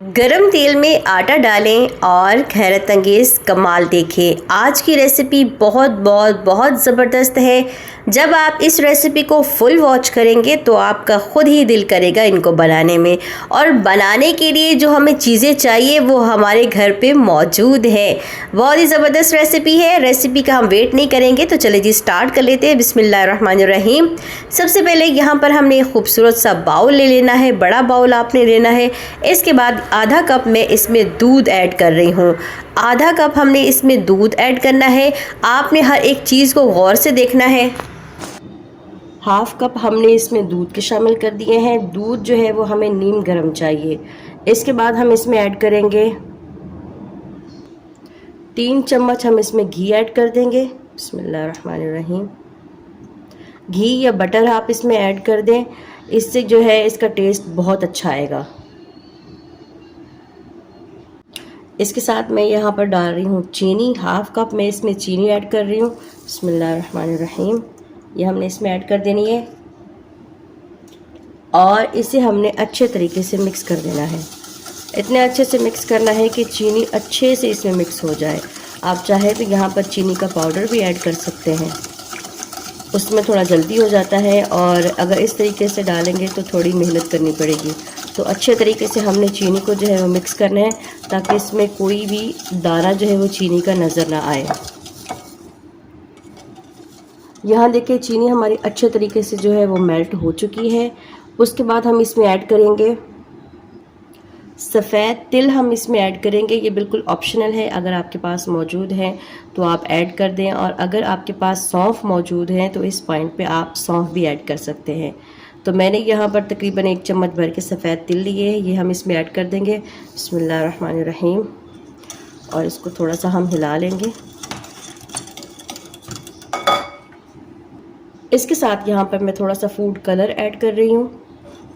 गरम तेल में आटा डालें और हैरत अंगेज़ कमाल देखें। आज की रेसिपी बहुत ज़बरदस्त है। जब आप इस रेसिपी को फुल वॉच करेंगे तो आपका ख़ुद ही दिल करेगा इनको बनाने में। और बनाने के लिए जो हमें चीज़ें चाहिए वो हमारे घर पे मौजूद है। बहुत ही ज़बरदस्त रेसिपी है। रेसिपी का हम वेट नहीं करेंगे तो चले जी स्टार्ट कर लेते हैं। बिस्मिल्लाहिर्रहमानिर्रहीम। सबसे पहले यहाँ पर हमने एक खूबसूरत सा बाउल ले लेना है, बड़ा बाउल आपने लेना है। इसके बाद आधा कप मैं इसमें दूध ऐड कर रही हूँ। आधा कप हमने इसमें दूध ऐड करना है। आपने हर एक चीज़ को गौर से देखना है। हाफ कप हमने इसमें दूध के शामिल कर दिए हैं। दूध जो है वो हमें नीम गर्म चाहिए। इसके बाद हम इसमें ऐड करेंगे 3 चम्मच हम इसमें घी ऐड कर देंगे। बिस्मिल्लाहिर्रहमानिर्रहीम। घी या बटर आप इसमें ऐड कर दें, इससे जो है इसका टेस्ट बहुत अच्छा आएगा। इसके साथ मैं यहाँ पर डाल रही हूँ चीनी। हाफ कप मैं इसमें चीनी ऐड कर रही हूँ। बिस्मिल्लाहिर्रहमानिर्रहीम। ये हमने इसमें ऐड कर देनी है और इसे हमने अच्छे तरीके से मिक्स कर देना है। इतने अच्छे से मिक्स करना है कि चीनी अच्छे से इसमें मिक्स हो जाए। आप चाहे तो यहाँ पर चीनी का पाउडर भी ऐड कर सकते हैं, उसमें थोड़ा जल्दी हो जाता है। और अगर इस तरीके से डालेंगे तो थोड़ी मेहनत करनी पड़ेगी। तो अच्छे तरीके से हमने चीनी को जो है वो मिक्स करना है ताकि इसमें कोई भी दाना जो है वो चीनी का नज़र ना आए। यहाँ देखिए चीनी हमारी अच्छे तरीके से जो है वो मेल्ट हो चुकी है। उसके बाद हम इसमें ऐड करेंगे सफ़ेद तिल। हम इसमें ऐड करेंगे, ये बिल्कुल ऑप्शनल है। अगर आपके पास मौजूद है तो आप ऐड कर दें, और अगर आपके पास सौंफ मौजूद है तो इस पॉइंट पे आप सौंफ भी ऐड कर सकते हैं। तो मैंने यहाँ पर तकरीबन 1 चम्मच भर के सफ़ेद तिल लिए, ये हम इसमें ऐड कर देंगे। बिस्मिल्लाहिर्रहमानिर्रहीम। और इसको थोड़ा सा हम हिला लेंगे। इसके साथ यहाँ पर मैं थोड़ा सा फूड कलर ऐड कर रही हूँ।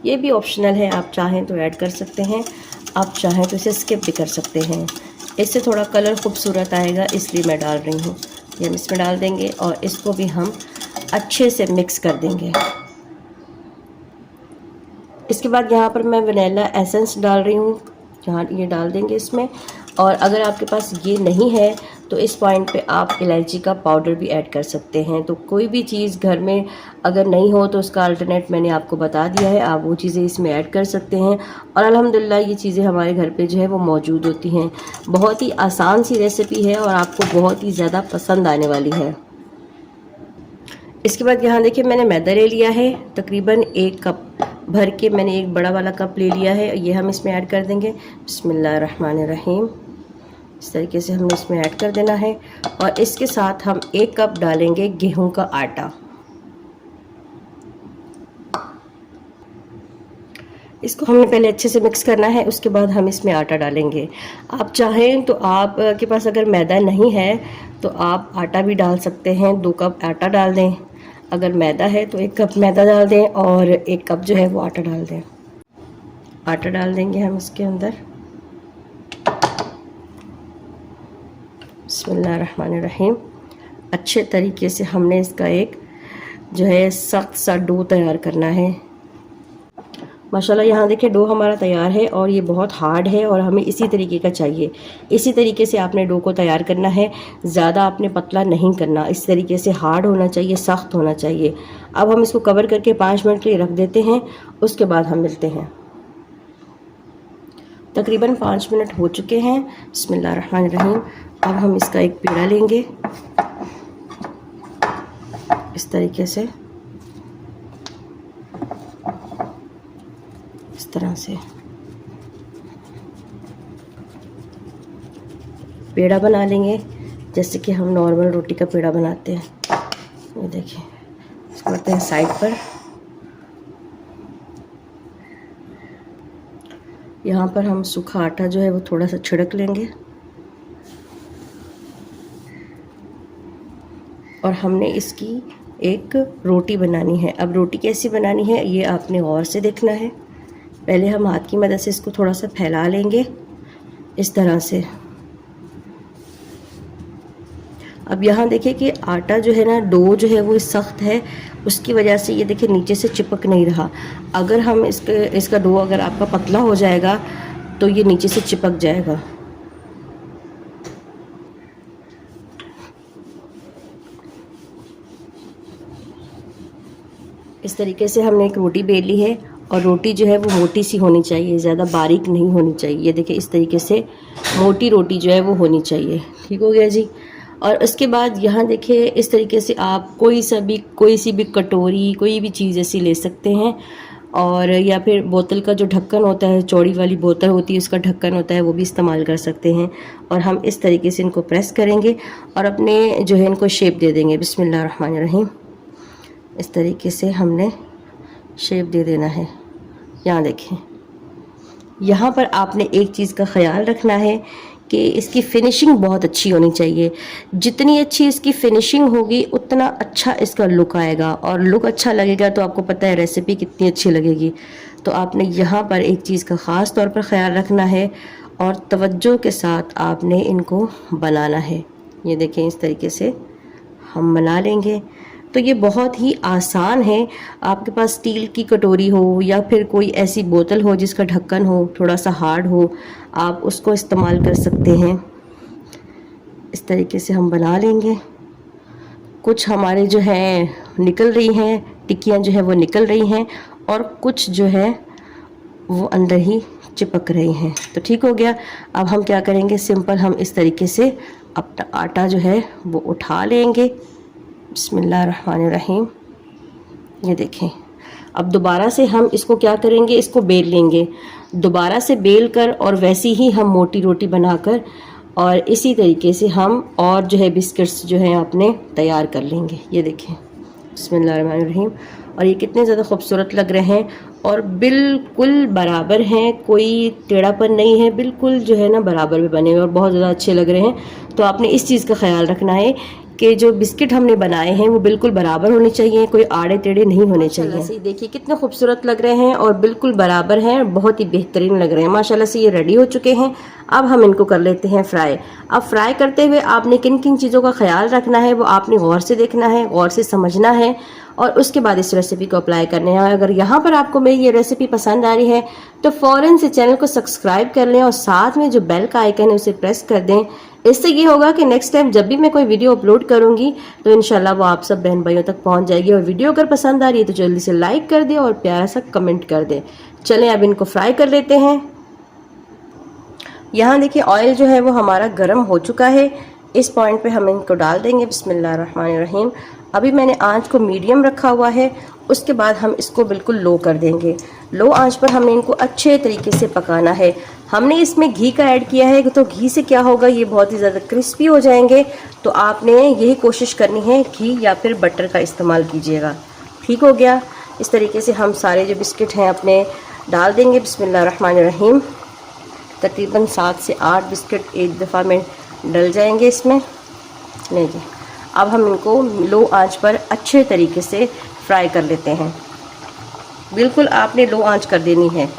ये भी ऑप्शनल है, आप चाहें तो ऐड कर सकते हैं, आप चाहें तो इसे स्किप भी कर सकते हैं। इससे थोड़ा कलर खूबसूरत आएगा, इसलिए मैं डाल रही हूँ। ये हम इसमें डाल देंगे और इसको भी हम अच्छे से मिक्स कर देंगे। इसके बाद यहाँ पर मैं वनीला एसेंस डाल रही हूँ, यहाँ ये डाल देंगे इसमें। और अगर आपके पास ये नहीं है तो इस पॉइंट पे आप इलायची का पाउडर भी ऐड कर सकते हैं। तो कोई भी चीज़ घर में अगर नहीं हो तो उसका अल्टरनेट मैंने आपको बता दिया है, आप वो चीज़ें इसमें ऐड कर सकते हैं। और अल्हम्दुलिल्लाह ये चीज़ें हमारे घर पे जो है वो मौजूद होती हैं। बहुत ही आसान सी रेसिपी है और आपको बहुत ही ज़्यादा पसंद आने वाली है। इसके बाद यहाँ देखिए मैंने मैदा ले लिया है, तकरीबन 1 कप भर के मैंने एक बड़ा वाला कप ले लिया है। ये हम इसमें ऐड कर देंगे। बिस्मिल्लाहिर्रहमानिर्रहीम। इस तरीके से हमने इसमें ऐड कर देना है। और इसके साथ हम 1 कप डालेंगे गेहूं का आटा। इसको हमने पहले अच्छे से मिक्स करना है, उसके बाद हम इसमें आटा डालेंगे। आप चाहें तो आप के पास अगर मैदा नहीं है तो आप आटा भी डाल सकते हैं। 2 कप आटा डाल दें। अगर मैदा है तो 1 कप मैदा डाल दें और 1 कप जो है वो आटा डाल दें। आटा डाल देंगे हम इसके अंदर। बिस्मिल्लाहिर्रहमानिर्रहीम। अच्छे तरीके से हमने इसका एक जो है सख्त सा डो तैयार करना है। माशाल्लाह यहाँ देखिए डो हमारा तैयार है और ये बहुत हार्ड है और हमें इसी तरीके का चाहिए। इसी तरीके से आपने डो को तैयार करना है, ज़्यादा आपने पतला नहीं करना। इस तरीके से हार्ड होना चाहिए, सख्त होना चाहिए। अब हम इसको कवर करके 5 मिनट के लिए रख देते हैं, उसके बाद हम मिलते हैं। तकरीबन 5 मिनट हो चुके हैं। बिस्मिल्लाहिर्रहमानिर्रहीम। अब हम इसका एक पेड़ा लेंगे इस तरीके से, इस तरह से पेड़ा बना लेंगे जैसे कि हम नॉर्मल रोटी का पेड़ा बनाते हैं। ये देखिए, इसको करते हैं साइड पर। यहाँ पर हम सूखा आटा जो है वो थोड़ा सा छिड़क लेंगे और हमने इसकी एक रोटी बनानी है। अब रोटी कैसी बनानी है ये आपने गौर से देखना है। पहले हम हाथ की मदद से इसको थोड़ा सा फैला लेंगे इस तरह से। अब यहाँ देखिए कि आटा जो है ना, डो जो है वो सख्त है, उसकी वजह से ये देखिए नीचे से चिपक नहीं रहा। अगर हम इसका डो अगर आपका पतला हो जाएगा तो ये नीचे से चिपक जाएगा। इस तरीके से हमने एक रोटी बेल ली है और रोटी जो है वो मोटी सी होनी चाहिए, ज़्यादा बारीक नहीं होनी चाहिए। ये देखिए इस तरीके से मोटी रोटी जो है वो होनी चाहिए। ठीक हो गया जी। और उसके बाद यहाँ देखिए इस तरीके से आप कोई सी भी कटोरी, कोई भी चीज़ ऐसी ले सकते हैं, और या फिर बोतल का जो ढक्कन होता है, चौड़ी वाली बोतल होती है उसका ढक्कन होता है, वो भी इस्तेमाल कर सकते हैं। और हम इस तरीके से इनको प्रेस करेंगे और अपने जो है इनको शेप दे देंगे। बिस्मिल्लाहिर्रहमानिर्रहीम। इस तरीके से हमने शेप दे देना है। यहाँ देखें, यहाँ पर आपने एक चीज़ का ख्याल रखना है कि इसकी फिनिशिंग बहुत अच्छी होनी चाहिए। जितनी अच्छी इसकी फिनिशिंग होगी उतना अच्छा इसका लुक आएगा, और लुक अच्छा लगेगा तो आपको पता है रेसिपी कितनी अच्छी लगेगी। तो आपने यहाँ पर एक चीज़ का ख़ास तौर पर ख्याल रखना है और तवज्जो के साथ आपने इनको बनाना है। ये देखें इस तरीके से हम बना लेंगे। तो ये बहुत ही आसान है। आपके पास स्टील की कटोरी हो या फिर कोई ऐसी बोतल हो जिसका ढक्कन हो थोड़ा सा हार्ड हो, आप उसको इस्तेमाल कर सकते हैं। इस तरीके से हम बना लेंगे। कुछ हमारे जो है निकल रही हैं, टिक्कियाँ जो है वो निकल रही हैं, और कुछ जो है वो अंदर ही चिपक रही हैं। तो ठीक हो गया। अब हम क्या करेंगे, सिंपल हम इस तरीके से अपना आटा जो है वो उठा लेंगे। बिस्मिल्लाहिर्रहमानिर्रहीम। ये देखें, अब दोबारा से हम इसको क्या करेंगे, इसको बेल लेंगे। दोबारा से बेल कर और वैसी ही हम मोटी रोटी बनाकर और इसी तरीके से हम और जो है बिस्किट्स जो है अपने तैयार कर लेंगे। ये देखें बिस्मिल्लाहिर्रहमानिर्रहीम। और ये कितने ज़्यादा खूबसूरत लग रहे हैं और बिल्कुल बराबर हैं, कोई टेढ़ापन नहीं है, बिल्कुल जो है ना बराबर में बने हुए और बहुत ज़्यादा अच्छे लग रहे हैं। तो आपने इस चीज़ का ख्याल रखना है कि जो बिस्किट हमने बनाए हैं वो बिल्कुल बराबर होने चाहिए, कोई आड़े टेढ़े नहीं होने चाहिए। देखिए कितने खूबसूरत लग रहे हैं और बिल्कुल बराबर हैं, बहुत ही बेहतरीन लग रहे हैं माशाल्लाह से। ये रेडी हो चुके हैं। अब हम इनको कर लेते हैं फ्राई। अब फ्राई करते हुए आपने किन किन चीज़ों का ख्याल रखना है वो आपने गौर से देखना है, गौर से समझना है और उसके बाद इस रेसिपी को अप्लाई करने हैं। अगर यहाँ पर आपको मेरी ये रेसिपी पसंद आ रही है तो फ़ौरन से चैनल को सब्सक्राइब कर लें और साथ में जो बेल का आइकन है उसे प्रेस कर दें। इससे ये होगा कि नेक्स्ट टाइम जब भी मैं कोई वीडियो अपलोड करूँगी तो इंशाल्लाह वो आप सब बहन भाइयों तक पहुँच जाएगी। और वीडियो अगर पसंद आ रही है तो जल्दी से लाइक कर दें और प्यारा सा कमेंट कर दें। चलें अब इनको फ्राई कर लेते हैं। यहाँ देखिए ऑयल जो है वो हमारा गर्म हो चुका है। इस पॉइंट पे हम इनको डाल देंगे। बिस्मिल्लाहिर्रहमानिर्रहीम। अभी मैंने आंच को मीडियम रखा हुआ है, उसके बाद हम इसको बिल्कुल लो कर देंगे। लो आंच पर हमने इनको अच्छे तरीके से पकाना है। हमने इसमें घी का ऐड किया है तो घी से क्या होगा, ये बहुत ही ज़्यादा क्रिस्पी हो जाएंगे। तो आपने यही कोशिश करनी है, घी या फिर बटर का इस्तेमाल कीजिएगा। ठीक हो गया। इस तरीके से हम सारे जो बिस्किट हैं अपने डाल देंगे। बिस्मिल्लाहिर्रहमानिर्रहीम। तकरीबन 7 से 8 बिस्किट एक दफ़ा में डल जाएंगे इसमें। नहीं जी, अब हम इनको लो आंच पर अच्छे तरीके से फ्राई कर लेते हैं। बिल्कुल आपने लो आंच कर देनी है।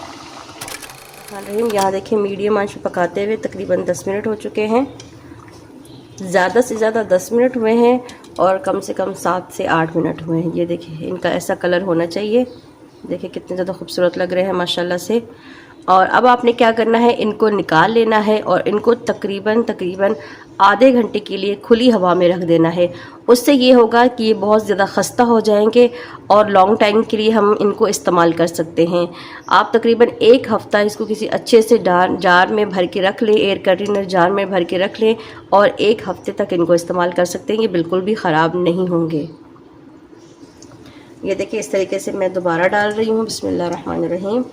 यहाँ देखिए मीडियम आंच पर पकाते हुए तकरीबन 10 मिनट हो चुके हैं। ज़्यादा से ज़्यादा 10 मिनट हुए हैं और कम से कम 7 से 8 मिनट हुए हैं। ये देखिए इनका ऐसा कलर होना चाहिए। देखिए कितने ज़्यादा खूबसूरत लग रहे हैं माशाल्लाह से। और अब आपने क्या करना है, इनको निकाल लेना है और इनको तकरीबन आधे घंटे के लिए खुली हवा में रख देना है। उससे ये होगा कि ये बहुत ज़्यादा खस्ता हो जाएंगे और लॉन्ग टाइम के लिए हम इनको इस्तेमाल कर सकते हैं। आप तकरीबन 1 हफ़्ता इसको किसी अच्छे से जार में भर के रख लें, एयर कंटेनर जार में भर के रख लें और 1 हफ़्ते तक इनको इस्तेमाल कर सकते हैं। ये बिल्कुल भी ख़राब नहीं होंगे। ये देखिए इस तरीके से मैं दोबारा डाल रही हूँ। बिस्मिल्लाहिर्रहमानिर्रहीम।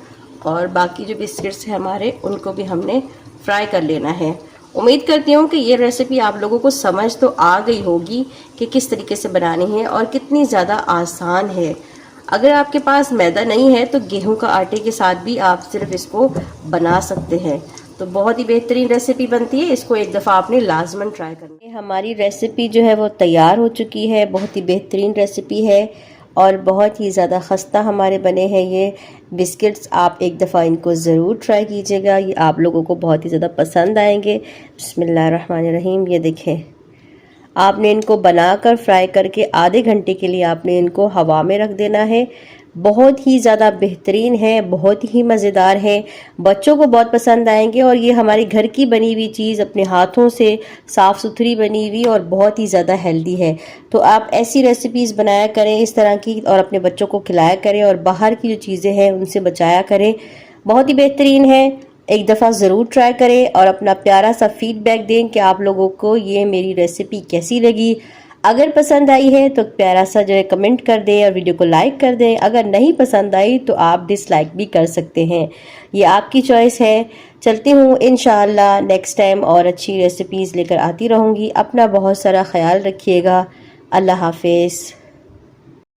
और बाकी जो बिस्किट्स हैं हमारे उनको भी हमने फ्राई कर लेना है। उम्मीद करती हूँ कि ये रेसिपी आप लोगों को समझ तो आ गई होगी कि किस तरीके से बनानी है और कितनी ज़्यादा आसान है। अगर आपके पास मैदा नहीं है तो गेहूं का आटे के साथ भी आप सिर्फ इसको बना सकते हैं। तो बहुत ही बेहतरीन रेसिपी बनती है। इसको एक दफ़ा आपने लाजमन ट्राई करनी है। हमारी रेसिपी जो है वो तैयार हो चुकी है। बहुत ही बेहतरीन रेसिपी है और बहुत ही ज़्यादा खस्ता हमारे बने हैं ये बिस्किट्स। आप एक दफ़ा इनको ज़रूर ट्राई कीजिएगा, ये आप लोगों को बहुत ही ज़्यादा पसंद आएंगे। बिस्मिल्लाहिर्रहमानिर्रहीम। ये देखें, आपने इनको बनाकर फ्राई करके आधे घंटे के लिए आपने इनको हवा में रख देना है। बहुत ही ज़्यादा बेहतरीन है, बहुत ही मज़ेदार है, बच्चों को बहुत पसंद आएंगे। और ये हमारी घर की बनी हुई चीज़, अपने हाथों से साफ़ सुथरी बनी हुई और बहुत ही ज़्यादा हेल्दी है। तो आप ऐसी रेसिपीज़ बनाया करें इस तरह की और अपने बच्चों को खिलाया करें और बाहर की जो चीज़ें हैं उनसे बचाया करें। बहुत ही बेहतरीन है, एक दफ़ा ज़रूर ट्राई करें और अपना प्यारा सा फीडबैक दें कि आप लोगों को ये मेरी रेसिपी कैसी लगी। अगर पसंद आई है तो प्यारा सा जो है कमेंट कर दें और वीडियो को लाइक कर दें। अगर नहीं पसंद आई तो आप डिसलाइक भी कर सकते हैं, ये आपकी चॉइस है। चलती हूँ, इंशाअल्लाह नेक्स्ट टाइम और अच्छी रेसिपीज़ लेकर आती रहूँगी। अपना बहुत सारा ख्याल रखिएगा। अल्लाह हाफिज़।